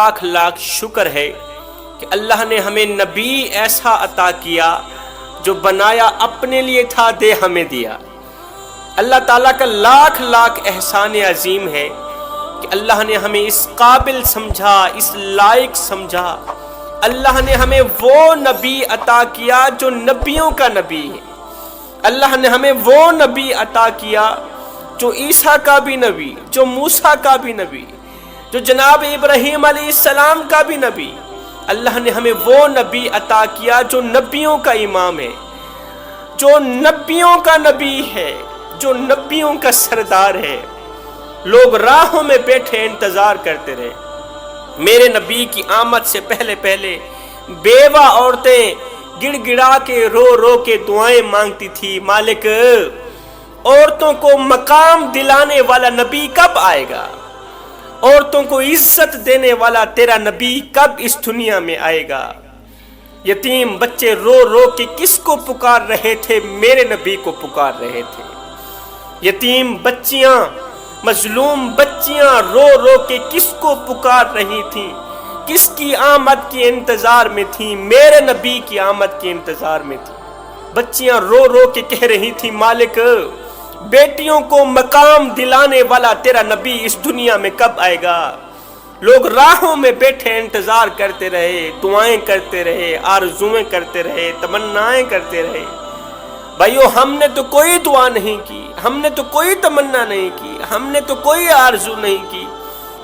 لاکھ لاکھ شکر ہے کہ اللہ نے ہمیں نبی ایسا عطا کیا جو بنایا اپنے لیے تھا، دے ہمیں دیا۔ اللہ تعالیٰ کا لاکھ لاکھ احسان عظیم ہے کہ اللہ نے ہمیں اس قابل سمجھا، اس لائق سمجھا۔ اللہ نے ہمیں وہ نبی عطا کیا جو نبیوں کا نبی ہے۔ اللہ نے ہمیں وہ نبی عطا کیا جو عیسیٰ کا بھی نبی، جو موسیٰ کا بھی نبی، جو جناب ابراہیم علیہ السلام کا بھی نبی۔ اللہ نے ہمیں وہ نبی عطا کیا جو نبیوں کا امام ہے، جو نبیوں کا نبی ہے، جو نبیوں کا سردار ہے۔ لوگ راہوں میں بیٹھے انتظار کرتے رہے۔ میرے نبی کی آمد سے پہلے پہلے بیوہ عورتیں گڑ گڑا کے رو رو کے دعائیں مانگتی تھی، مالک عورتوں کو مقام دلانے والا نبی کب آئے گا؟ عورتوں کو عزت دینے والا تیرا نبی کب اس دنیا میں آئے گا؟ یتیم بچے رو رو کے کس کو پکار رہے تھے؟ میرے نبی کو پکار رہے تھے۔ یتیم بچیاں، مظلوم بچیاں رو رو کے کس کو پکار رہی تھیں؟ کس کی آمد کے انتظار میں تھیں؟ میرے نبی کی آمد کے انتظار میں تھیں۔ بچیاں رو رو کے کہہ رہی تھیں، مالک بیٹیوں کو مقام دلانے والا تیرا نبی اس دنیا میں کب آئے گا؟ لوگ راہوں میں بیٹھے انتظار کرتے رہے، دعائیں کرتے رہے، آرزویں کرتے رہے، تمنائیں کرتے رہے۔ بھائیو، ہم نے تو کوئی دعا نہیں کی، ہم نے تو کوئی تمنا نہیں کی، ہم نے تو کوئی آرزو نہیں کی۔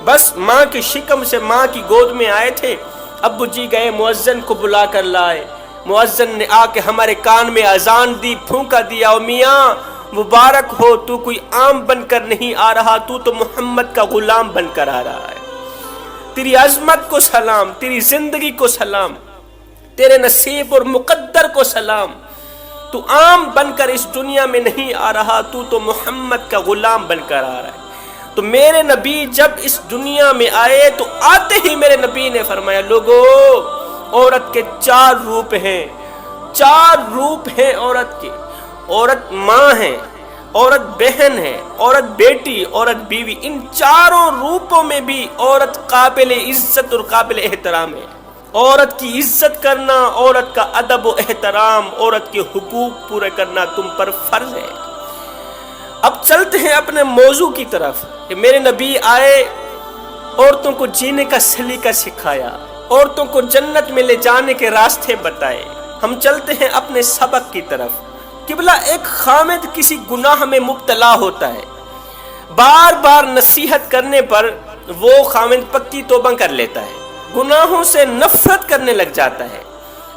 بس ماں کی شکم سے ماں کی گود میں آئے تھے، ابو جی گئے مؤذن کو بلا کر لائے، مؤذن نے آ کے ہمارے کان میں اذان دی، پھونکا دیا، او میاں مبارک ہو، تو کوئی عام بن کر نہیں آ رہا، تو محمد کا غلام بن کر آ رہا ہے۔ تیری عظمت کو سلام، تیری زندگی کو سلام، تیرے نصیب اور مقدر کو سلام۔ تو عام بن کر اس دنیا میں نہیں آ رہا، تو محمد کا غلام بن کر آ رہا ہے۔ تو میرے نبی جب اس دنیا میں آئے تو آتے ہی میرے نبی نے فرمایا، لوگو عورت کے 4 روپ ہیں، 4 روپ ہیں عورت کے۔ عورت ماں ہے، عورت بہن ہے، عورت بیٹی، عورت بیوی۔ ان چاروں روپوں میں بھی عورت قابل عزت اور قابل احترام ہے۔ عورت کی عزت کرنا، عورت کا ادب و احترام، عورت کے حقوق پورے کرنا تم پر فرض ہے۔ اب چلتے ہیں اپنے موضوع کی طرف کہ میرے نبی آئے، عورتوں کو جینے کا سلیقہ سکھایا، عورتوں کو جنت میں لے جانے کے راستے بتائے۔ ہم چلتے ہیں اپنے سبق کی طرف۔ قبلہ، ایک خامد کسی گناہ میں مبتلا ہوتا ہے، بار بار نصیحت کرنے پر وہ خامد پکی توبہ کر لیتا ہے، گناہوں سے نفرت کرنے لگ جاتا ہے۔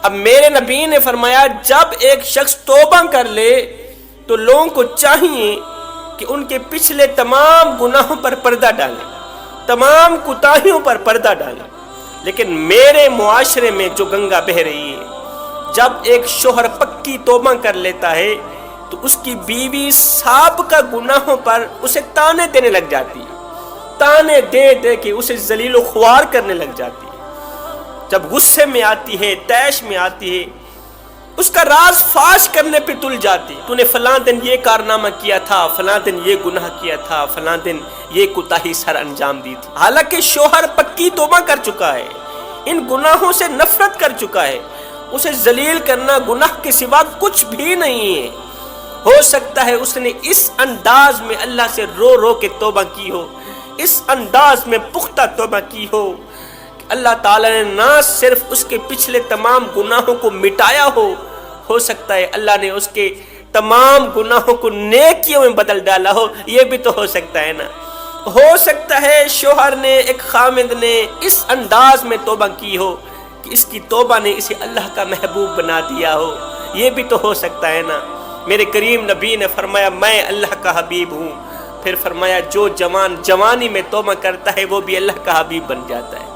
اب میرے نبی نے فرمایا، جب ایک شخص توبہ کر لے تو لوگوں کو چاہیے کہ ان کے پچھلے تمام گناہوں پر پردہ ڈالیں، تمام کوتاہیوں پر پردہ ڈالیں۔ لیکن میرے معاشرے میں جو گنگا بہہ رہی ہے، جب ایک شوہر پکی توبہ کر لیتا ہے تو اس کی بیوی سابقہ گناہوں پر اسے تانے دینے لگ جاتی ہے، تانے دے دے کے اسے ذلیل و خوار کرنے لگ جاتی ہے۔ جب غصے میں آتی ہے، طیش میں آتی ہے، اس کا راز فاش کرنے پہ تل جاتی، تو نے فلاں دن یہ کارنامہ کیا تھا، فلاں دن یہ گناہ کیا تھا، فلاں دن یہ کوتاہی سر انجام دی تھی۔ حالانکہ شوہر پکی توبہ کر چکا ہے، ان گناہوں سے نفرت کر چکا ہے۔ اسے ذلیل کرنا گناہ کے سوا کچھ بھی نہیں ہے۔ ہو سکتا ہے اس نے اس انداز میں اللہ سے رو رو کے توبہ کی ہو، اس انداز میں پختہ توبہ کی ہو کہ اللہ تعالیٰ نے نہ صرف اس کے پچھلے تمام گناہوں کو مٹایا ہو سکتا ہے اللہ نے اس کے تمام گناہوں کو نیکیوں میں بدل ڈالا ہو، یہ بھی تو ہو سکتا ہے نا۔ ہو سکتا ہے شوہر نے، ایک خامد نے اس انداز میں توبہ کی ہو کہ اس کی توبہ نے اسے اللہ کا محبوب بنا دیا ہو، یہ بھی تو ہو سکتا ہے نا۔ میرے کریم نبی نے فرمایا، میں اللہ کا حبیب ہوں۔ پھر فرمایا، جو جوان جوانی میں توبہ کرتا ہے وہ بھی اللہ کا حبیب بن جاتا ہے۔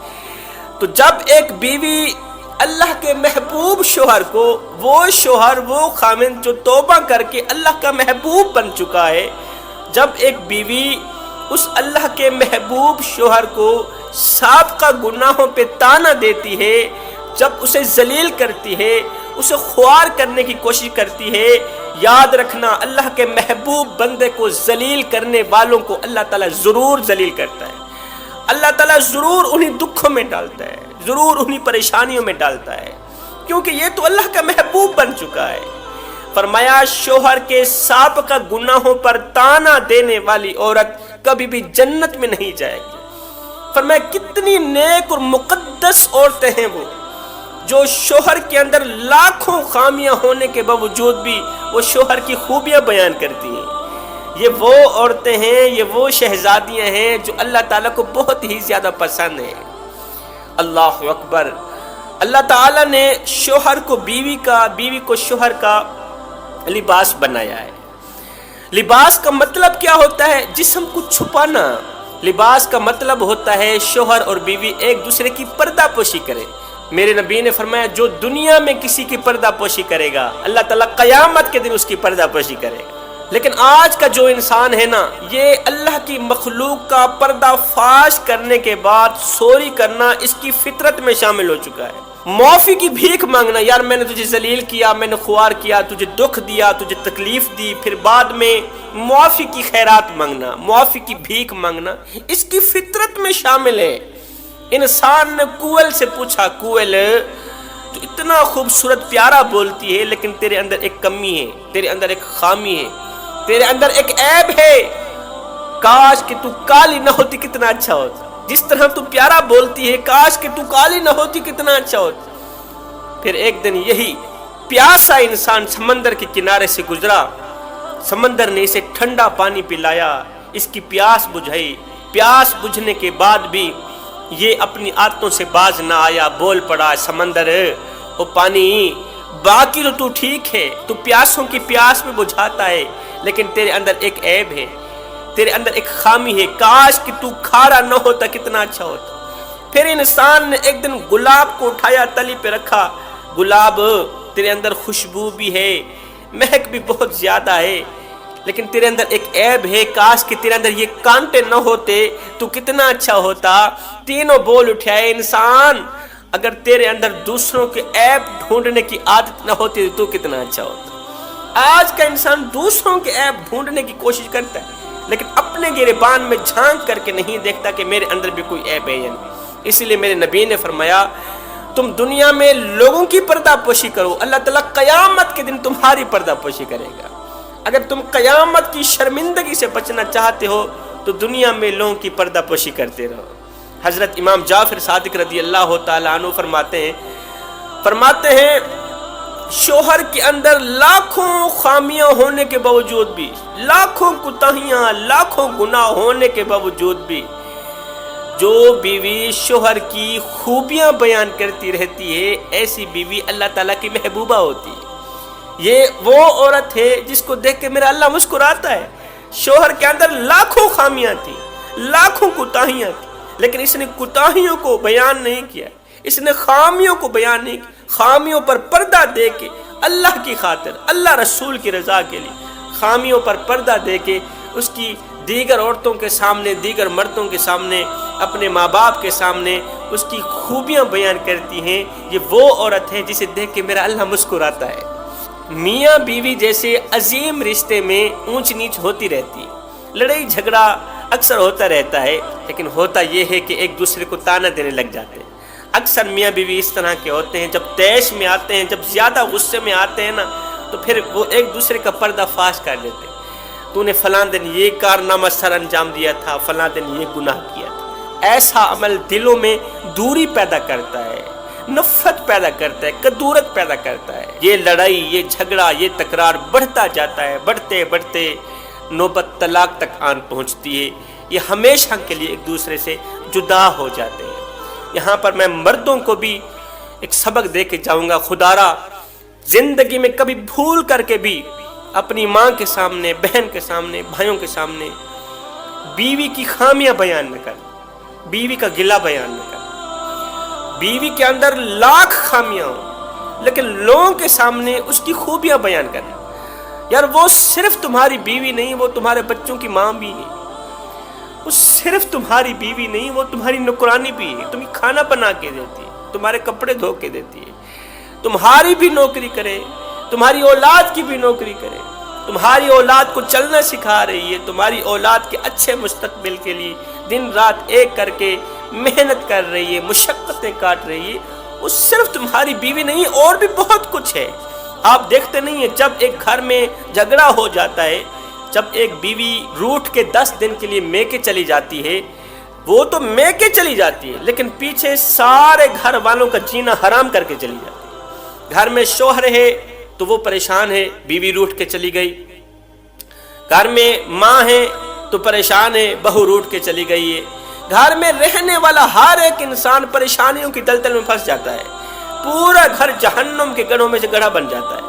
تو جب ایک بیوی اللہ کے محبوب شوہر کو، وہ شوہر، وہ خامد جو توبہ کر کے اللہ کا محبوب بن چکا ہے، جب ایک بیوی اس اللہ کے محبوب شوہر کو سابقہ گناہوں پہ تانا دیتی ہے، جب اسے ذلیل کرتی ہے، اسے خوار کرنے کی کوشش کرتی ہے، یاد رکھنا اللہ کے محبوب بندے کو ذلیل کرنے والوں کو اللہ تعالیٰ ضرور ذلیل کرتا ہے۔ اللہ تعالیٰ ضرور انہی دکھوں میں ڈالتا ہے، ضرور انہی پریشانیوں میں ڈالتا ہے، کیونکہ یہ تو اللہ کا محبوب بن چکا ہے۔ فرمایا شوہر کے سابقہ گناہوں پر تانا دینے والی عورت کبھی بھی جنت میں نہیں جائے گی۔ فرمایا کتنی نیک اور مقدس عورتیں ہیں جو شوہر کے اندر لاکھوں خامیاں ہونے کے باوجود بھی وہ شوہر کی خوبیاں بیان کرتی ہیں۔ یہ وہ عورتیں ہیں، یہ وہ شہزادیاں ہیں جو اللہ تعالیٰ کو بہت ہی زیادہ پسند ہیں۔ اللہ اکبر۔ اللہ تعالیٰ نے شوہر کو بیوی کا، بیوی کو شوہر کا لباس بنایا ہے۔ لباس کا مطلب کیا ہوتا ہے؟ جسم کو چھپانا۔ لباس کا مطلب ہوتا ہے شوہر اور بیوی ایک دوسرے کی پردہ پوشی کرے۔ میرے نبی نے فرمایا جو دنیا میں کسی کی پردہ پوشی کرے گا اللہ تعالیٰ قیامت کے دن اس کی پردہ پوشی کرے گا۔ لیکن آج کا جو انسان ہے نا، یہ اللہ کی مخلوق کا پردہ فاش کرنے کے بعد سوری کرنا اس کی فطرت میں شامل ہو چکا ہے۔ معافی کی بھیک مانگنا، یار میں نے تجھے ذلیل کیا، میں نے خوار کیا، تجھے دکھ دیا، تجھے تکلیف دی، پھر بعد میں معافی کی خیرات مانگنا، معافی کی بھیک مانگنا اس کی فطرت میں شامل ہے۔ انسان نے کوئل سے پوچھا، کوئل تو اتنا خوبصورت پیارا بولتی ہے لیکن تیرے اندر ایک کمی ہے، تیرے اندر ایک خامی ہے، تیرے اندر ایک عیب ہے، کاش کہ تو کالی نہ ہوتی کتنا اچھا ہوتا۔ جس طرح تو پیارا بولتی ہے، کاش کہ تو کالی نہ ہوتی کتنا اچھا ہوتا۔ پھر ایک دن یہی پیاسا انسان سمندر کے کنارے سے گزرا، سمندر نے اسے ٹھنڈا پانی پلایا، اس کی پیاس بجھائی۔ پیاس بجھنے کے بعد بھی یہ اپنی عادتوں سے باز نہ آیا، بول پڑا، سمندر وہ پانی باقی تو ٹھیک ہے، تو پیاسوں کی پیاس میں بجھاتا ہے، لیکن تیرے اندر ایک عیب ہے، تیرے اندر ایک خامی ہے، کاش کہ تو کھارا نہ ہوتا کتنا اچھا ہوتا۔ پھر انسان نے ایک دن گلاب کو اٹھایا، تلی پہ رکھا، گلاب تیرے اندر خوشبو بھی ہے، مہک بھی بہت زیادہ ہے، لیکن تیرے اندر ایک عیب ہے، کاش کہ تیرے اندر یہ کانٹے نہ ہوتے تو کتنا اچھا ہوتا۔ تینوں بول اٹھائے، انسان اگر تیرے اندر دوسروں کے عیب ڈھونڈنے کی عادت نہ ہوتی تو کتنا اچھا ہوتا۔ آج کا انسان دوسروں کے عیب ڈھونڈنے کی کوشش کرتا ہے لیکن اپنے گریبان میں جھانک کر کے نہیں دیکھتا کہ میرے اندر بھی کوئی عیب ہے یا نہیں۔ اسی لیے میرے نبی نے فرمایا تم دنیا میں لوگوں کی پردہ پوشی کرو، اللہ تعالیٰ قیامت کے دن تمہاری پردہ پوشی کرے گا۔ اگر تم قیامت کی شرمندگی سے بچنا چاہتے ہو تو دنیا میں لوگوں کی پردہ پوشی کرتے رہو۔ حضرت امام جعفر صادق رضی اللہ تعالیٰ عنہ فرماتے ہیں شوہر کے اندر لاکھوں خامیاں ہونے کے باوجود بھی، لاکھوں کوتاہیاں، لاکھوں گناہ ہونے کے باوجود بھی جو بیوی شوہر کی خوبیاں بیان کرتی رہتی ہے، ایسی بیوی اللہ تعالیٰ کی محبوبہ ہوتی ہے۔ یہ وہ عورت ہے جس کو دیکھ کے میرا اللہ مسکراتا ہے۔ شوہر کے اندر لاکھوں خامیاں تھیں، لاکھوں کوتاہیاں تھیں، لیکن اس نے کوتاہیوں کو بیان نہیں کیا، اس نے خامیوں کو بیان نہیں کیا۔ خامیوں پر پردہ دے کے اللہ کی خاطر، اللہ رسول کی رضا کے لیے خامیوں پر پردہ دے کے اس کی دیگر عورتوں کے سامنے، دیگر مردوں کے سامنے، اپنے ماں باپ کے سامنے اس کی خوبیاں بیان کرتی ہیں۔ یہ وہ عورت ہے جسے دیکھ کے میرا اللہ مسکراتا ہے۔ میاں بیوی جیسے عظیم رشتے میں اونچ نیچ ہوتی رہتی، لڑائی جھگڑا اکثر ہوتا رہتا ہے، لیکن ہوتا یہ ہے کہ ایک دوسرے کو تانا دینے لگ جاتے ہیں۔ اکثر میاں بیوی اس طرح کے ہوتے ہیں، جب طیش میں آتے ہیں، جب زیادہ غصے میں آتے ہیں نا، تو پھر وہ ایک دوسرے کا پردہ فاش کر لیتے ہیں۔ تو نے فلاں دن یہ کارنامہ سر انجام دیا تھا، فلاں دن یہ گناہ کیا تھا۔ ایسا عمل دلوں میں دوری پیدا کرتا ہے، نفرت پیدا کرتا ہے، کدورت پیدا کرتا ہے۔ یہ لڑائی، یہ جھگڑا، یہ تکرار بڑھتا جاتا ہے، بڑھتے بڑھتے نوبت طلاق تک آن پہنچتی ہے۔ یہ ہمیشہ کے لیے ایک دوسرے سے جدا ہو جاتے ہیں۔ یہاں پر میں مردوں کو بھی ایک سبق دے کے جاؤں گا، خدارا زندگی میں کبھی بھول کر کے بھی اپنی ماں کے سامنے، بہن کے سامنے، بھائیوں کے سامنے بیوی کی خامیاں بیان نہ کر، بیوی کا گلہ بیان نہ کر۔ بیوی کے اندر لاکھ خامیاں ہوں لیکن لوگوں کے سامنے اس کی خوبیاں بیان کرنا۔ یار وہ صرف تمہاری بیوی نہیں، وہ تمہارے بچوں کی ماں بھی ہے۔ وہ صرف تمہاری بیوی نہیں، وہ تمہاری نوکرانی بھی ہے، تمہیں کھانا بنا کے دیتی ہے، تمہارے کپڑے دھو کے دیتی ہے، تمہاری بھی نوکری کرے، تمہاری اولاد کی بھی نوکری کرے، تمہاری اولاد کو چلنا سکھا رہی ہے، تمہاری اولاد کے اچھے مستقبل کے لیے دن رات ایک کر کے محنت کر رہی ہے، مشقتیں کاٹ رہی ہے، وہ صرف تمہاری بیوی نہیں اور بھی بہت کچھ ہے۔ آپ دیکھتے نہیں ہیں جب ایک گھر میں جھگڑا ہو جاتا ہے، جب ایک بیوی روٹھ کے 10 دن کے لیے میکے چلی جاتی ہے، وہ تو میکے چلی جاتی ہے لیکن پیچھے سارے گھر والوں کا جینا حرام کر کے چلی جاتی ہے۔ گھر میں شوہر ہے تو وہ پریشان ہے، بیوی روٹھ کے چلی گئی، گھر میں ماں ہے تو پریشان ہے، بہو روٹھ کے چلی گئی ہے۔ گھر میں رہنے والا ہر ایک انسان پریشانیوں کی دلدل میں پھنس جاتا ہے، پورا گھر جہنم کے گڑھوں میں سے گڑھا بن جاتا ہے۔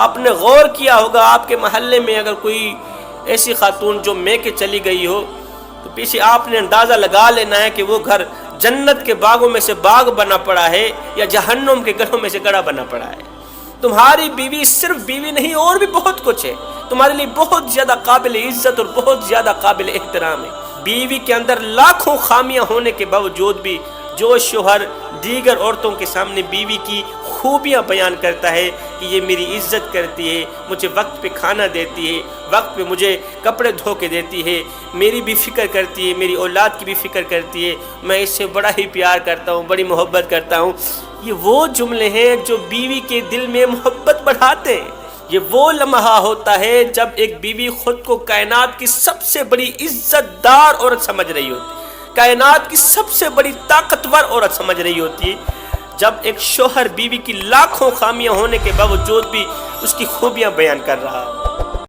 آپ نے غور کیا ہوگا آپ کے محلے میں اگر کوئی ایسی خاتون جو میکے چلی گئی ہو تو پیچھے آپ نے اندازہ لگا لینا ہے کہ وہ گھر جنت کے باغوں میں سے باغ بنا پڑا ہے یا جہنم کے گڑھوں میں سے گڑھا بنا پڑا ہے۔ تمہاری بیوی صرف بیوی نہیں اور بھی بہت کچھ ہے، تمہارے لیے بہت زیادہ قابل عزت اور بہت زیادہ قابل احترام ہے۔ بیوی کے اندر لاکھوں خامیاں ہونے کے باوجود بھی جو شوہر دیگر عورتوں کے سامنے بیوی کی خوبیاں بیان کرتا ہے کہ یہ میری عزت کرتی ہے، مجھے وقت پہ کھانا دیتی ہے، وقت پہ مجھے کپڑے دھو کے دیتی ہے، میری بھی فکر کرتی ہے، میری اولاد کی بھی فکر کرتی ہے، میں اس سے بڑا ہی پیار کرتا ہوں، بڑی محبت کرتا ہوں، یہ وہ جملے ہیں جو بیوی کے دل میں محبت بڑھاتے ہیں۔ یہ وہ لمحہ ہوتا ہے جب ایک بیوی خود کو کائنات کی سب سے بڑی عزت دار عورت سمجھ رہی ہوتی ہے، کائنات کی سب سے بڑی طاقتور عورت سمجھ رہی ہوتی ہے، جب ایک شوہر بیوی کی لاکھوں خامیاں ہونے کے باوجود بھی اس کی خوبیاں بیان کر رہا ہے۔